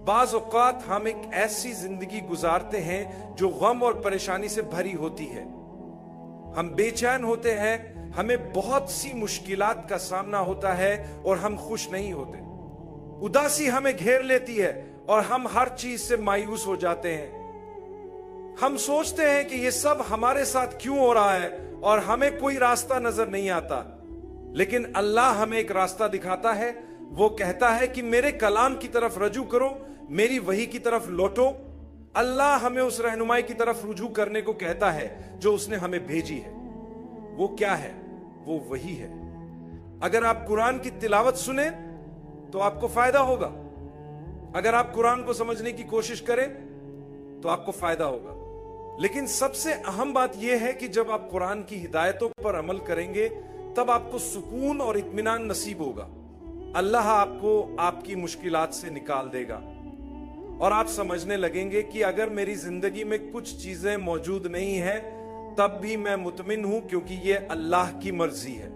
बाज़ औक़ात हम एक ऐसी जिंदगी गुजारते हैं जो गम और परेशानी से भरी होती है। हम बेचैन होते हैं, हमें बहुत सी मुश्किलात का सामना होता है और हम खुश नहीं होते। उदासी हमें घेर लेती है और हम हर चीज से मायूस हो जाते हैं। हम सोचते हैं कि ये सब हमारे साथ क्यों हो रहा है और हमें कोई रास्ता नजर नहीं आता। लेकिन अल्लाह हमें एक रास्ता दिखाता है। वो कहता है कि मेरे कलाम की तरफ रजू करो, मेरी वही की तरफ लौटो। अल्लाह हमें उस रहनुमाई की तरफ रुजू करने को कहता है जो उसने हमें भेजी है। वो क्या है? वो वही है। अगर आप कुरान की तिलावत सुने तो आपको फायदा होगा। अगर आप कुरान को समझने की कोशिश करें तो आपको फायदा होगा। लेकिन सबसे अहम बात यह है कि जब आप कुरान की हिदायतों पर अमल करेंगे तब आपको सुकून और इत्मीनान नसीब होगा। अल्लाह आपको आपकी मुश्किलात से निकाल देगा और आप समझने लगेंगे कि अगर मेरी जिंदगी में कुछ चीजें मौजूद नहीं है तब भी मैं मुतमिन हूं, क्योंकि ये अल्लाह की मर्जी है।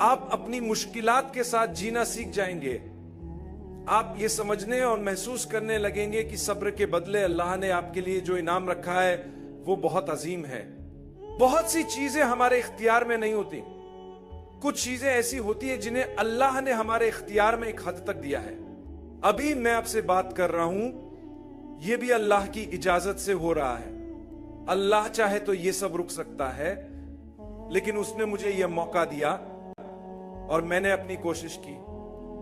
आप अपनी मुश्किलात के साथ जीना सीख जाएंगे। आप ये समझने और महसूस करने लगेंगे कि सब्र के बदले अल्लाह ने आपके लिए जो इनाम रखा है वो बहुत अजीम है। बहुत सी चीजें हमारे इख्तियार में नहीं होती। कुछ चीजें ऐसी होती है जिन्हें अल्लाह ने हमारे इख्तियार में एक हद तक दिया है। अभी मैं आपसे बात कर रहा हूं, यह भी अल्लाह की इजाजत से हो रहा है। अल्लाह चाहे तो यह सब रुक सकता है, लेकिन उसने मुझे यह मौका दिया और मैंने अपनी कोशिश की।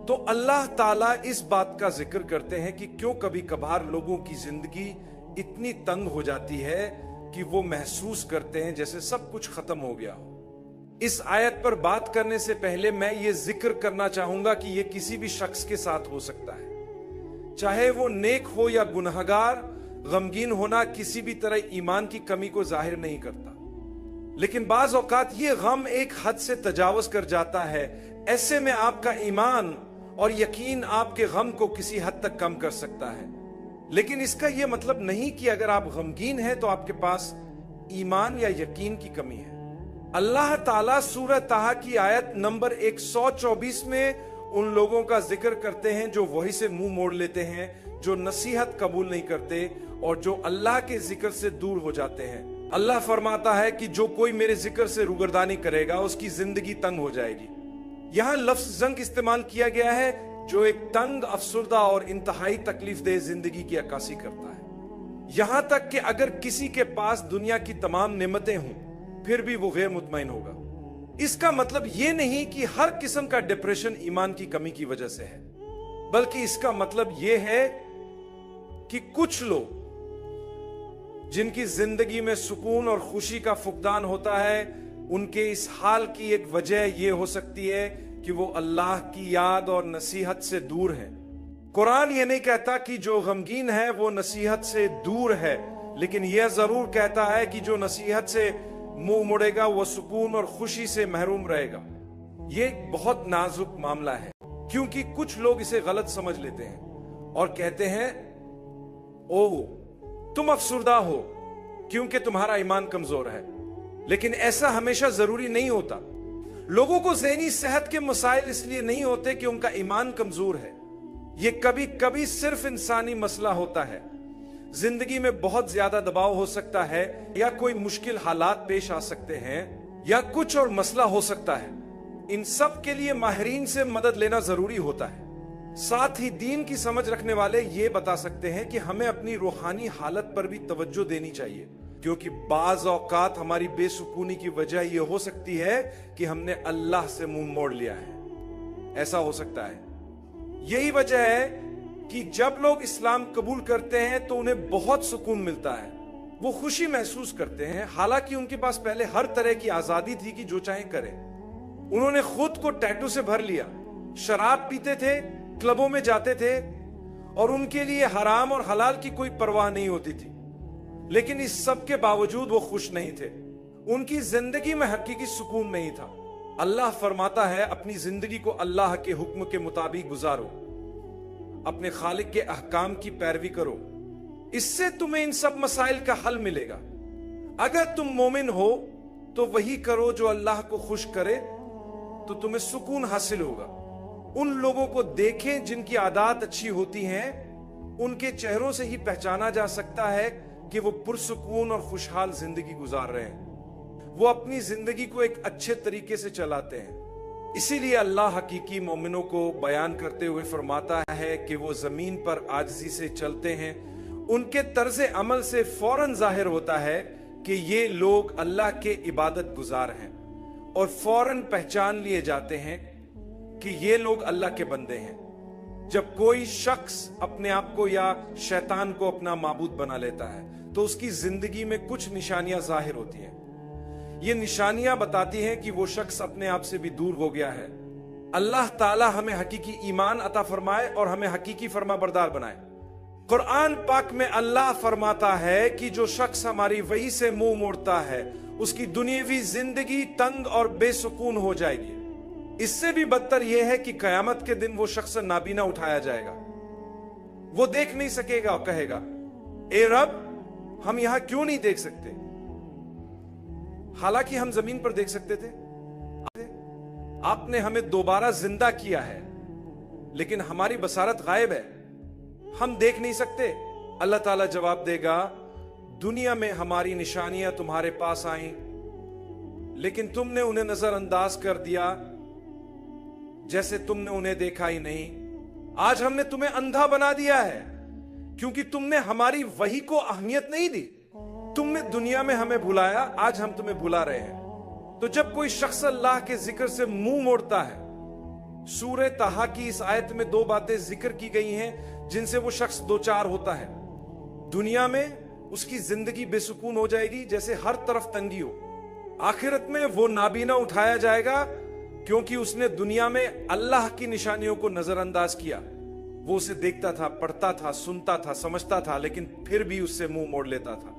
तो अल्लाह ताला इस बात का जिक्र करते हैं कि क्यों कभी कभार लोगों की जिंदगी इतनी तंग हो जाती है कि वो महसूस करते हैं जैसे सब कुछ खत्म हो गया हो। इस आयत पर बात करने से पहले मैं ये जिक्र करना चाहूंगा कि ये किसी भी शख्स के साथ हो सकता है, चाहे वो नेक हो या गुनहगार। गमगीन होना किसी भी तरह ईमान की कमी को जाहिर नहीं करता, लेकिन बाज औकात ये गम एक हद से तजावुज कर जाता है। ऐसे में आपका ईमान और यकीन आपके गम को किसी हद तक कम कर सकता है। लेकिन इसका यह मतलब नहीं कि अगर आप गमगीन हैं तो आपके पास ईमान या यकीन की कमी है। अल्लाह ताला सूरह ताहा की आयत नंबर 124 में उन लोगों का जिक्र करते हैं जो वही से मुंह मोड़ लेते हैं, जो नसीहत कबूल नहीं करते और जो अल्लाह के जिक्र से दूर हो जाते हैं। अल्लाह फरमाता है कि जो कोई मेरे जिक्र से रुगरदानी करेगा उसकी जिंदगी तंग हो जाएगी। यहां लफ्ज जंग इस्तेमाल किया गया है जो एक तंग, अफसुर्दा और इंतहाई तकलीफ दे जिंदगी की अक्कासी करता है। यहां तक कि अगर किसी के पास दुनिया की तमाम नेमतें हों फिर भी वो गैर मुतमईन होगा। इसका मतलब ये नहीं कि हर किस्म का डिप्रेशन ईमान की कमी की वजह से है, बल्कि इसका मतलब ये है कि कुछ लोग जिनकी जिंदगी में सुकून और खुशी का फुकदान होता है, उनके इस हाल की एक वजह यह हो सकती है कि वो अल्लाह की याद और नसीहत से दूर है। कुरान ये नहीं कहता कि जो गमगीन है वो नसीहत से दूर है, लेकिन यह जरूर कहता है कि जो नसीहत से मुंह मुड़ेगा वो सुकून और खुशी से महरूम रहेगा। ये एक बहुत नाजुक मामला है, क्योंकि कुछ लोग इसे गलत समझ लेते हैं और कहते हैं ओह तुम अफसुर्दा हो क्योंकि तुम्हारा ईमान कमजोर है। लेकिन ऐसा हमेशा जरूरी नहीं होता। लोगों को ज़हनी सेहत के मसाइल इसलिए नहीं होते कि उनका ईमान कमजोर है। ये कभी कभी सिर्फ इंसानी मसला होता है। जिंदगी में बहुत ज्यादा दबाव हो सकता है, या कोई मुश्किल हालात पेश आ सकते हैं, या कुछ और मसला हो सकता है। इन सब के लिए माहिरीन से मदद लेना जरूरी होता है। साथ ही दीन की समझ रखने वाले ये बता सकते हैं कि हमें अपनी रूहानी हालत पर भी तवज्जो देनी चाहिए, क्योंकि बाज औकात हमारी बेसुकूनी की वजह यह हो सकती है कि हमने अल्लाह से मुंह मोड़ लिया है। ऐसा हो सकता है। यही वजह है कि जब लोग इस्लाम कबूल करते हैं तो उन्हें बहुत सुकून मिलता है, वो खुशी महसूस करते हैं। हालांकि उनके पास पहले हर तरह की आजादी थी कि जो चाहे करें। उन्होंने खुद को टैटू से भर लिया, शराब पीते थे, क्लबों में जाते थे और उनके लिए हराम और हलाल की कोई परवाह नहीं होती थी। लेकिन इस सब के बावजूद वो खुश नहीं थे। उनकी जिंदगी में हकीकी सुकून नहीं था। अल्लाह फरमाता है अपनी जिंदगी को अल्लाह के हुक्म के मुताबिक गुजारो, अपने खालिक के अहकाम की पैरवी करो, इससे तुम्हें इन सब मसाइल का हल मिलेगा। अगर तुम मोमिन हो तो वही करो जो अल्लाह को खुश करे, तो तुम्हें सुकून हासिल होगा। उन लोगों को देखें जिनकी आदत अच्छी होती हैं उनके चेहरों से ही पहचाना जा सकता है कि वो पुरसुकून और खुशहाल जिंदगी गुजार रहे हैं। वो अपनी जिंदगी को एक अच्छे तरीके से चलाते हैं। इसीलिए अल्लाह हकीकी मोमिनों को बयान करते हुए फरमाता है कि वो जमीन पर आजिज़ी से चलते हैं। उनके तर्ज अमल से फौरन जाहिर होता है कि ये लोग अल्लाह के इबादत गुजार हैं, और फौरन पहचान लिए जाते हैं कि ये लोग अल्लाह के बंदे हैं। जब कोई शख्स अपने आप को या शैतान को अपना माबूद बना लेता है तो उसकी जिंदगी में कुछ निशानियां जाहिर होती हैं। ये निशानियां बताती हैं कि वो शख्स अपने आप से भी दूर हो गया है। अल्लाह ताला हमें हकीकी ईमान अता फरमाए और हमें हकीकी फरमाबरदार बनाए। कुरान पाक में अल्लाह फरमाता है कि जो शख्स हमारी वही से मुंह मोड़ता है उसकी दुनियावी जिंदगी तंग और बेसुकून हो जाएगी। इससे भी बदतर यह है कि कयामत के दिन वो शख्स नाबीना उठाया जाएगा। वो देख नहीं सकेगा और कहेगा, ए रब, हम यहां क्यों नहीं देख सकते? हालांकि हम जमीन पर देख सकते थे। आपने हमें दोबारा जिंदा किया है, लेकिन हमारी बसारत गायब है, हम देख नहीं सकते। अल्लाह ताला जवाब देगा, दुनिया में हमारी निशानियां तुम्हारे पास आईं, लेकिन तुमने उन्हें नजरअंदाज कर दिया, जैसे तुमने उन्हें देखा ही नहीं। आज हमने तुम्हें अंधा बना दिया है क्योंकि तुमने हमारी वही को अहमियत नहीं दी। तुमने दुनिया में हमें भुलाया, आज हम तुम्हें भुला रहे हैं। तो जब कोई शख्स अल्लाह के जिक्र से मुंह मोड़ता है, सूरह ताहा की इस आयत में 2 बातें जिक्र की गई हैं जिनसे वो शख्स दो चार होता है। दुनिया में उसकी जिंदगी बेसुकून हो जाएगी, जैसे हर तरफ तंगी हो। आखिरत में वो नाबीना उठाया जाएगा क्योंकि उसने दुनिया में अल्लाह की निशानियों को नजरअंदाज किया। वो उसे देखता था, पढ़ता था, सुनता था, समझता था, लेकिन फिर भी उससे मुंह मोड़ लेता था।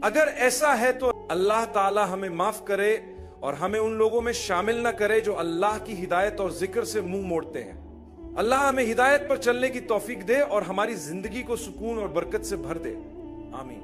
अगर ऐसा है तो अल्लाह ताला हमें माफ करे और हमें उन लोगों में शामिल न करे जो अल्लाह की हिदायत और जिक्र से मुंह मोड़ते हैं। अल्लाह हमें हिदायत पर चलने की तौफीक दे और हमारी जिंदगी को सुकून और बरकत से भर दे। आमीन।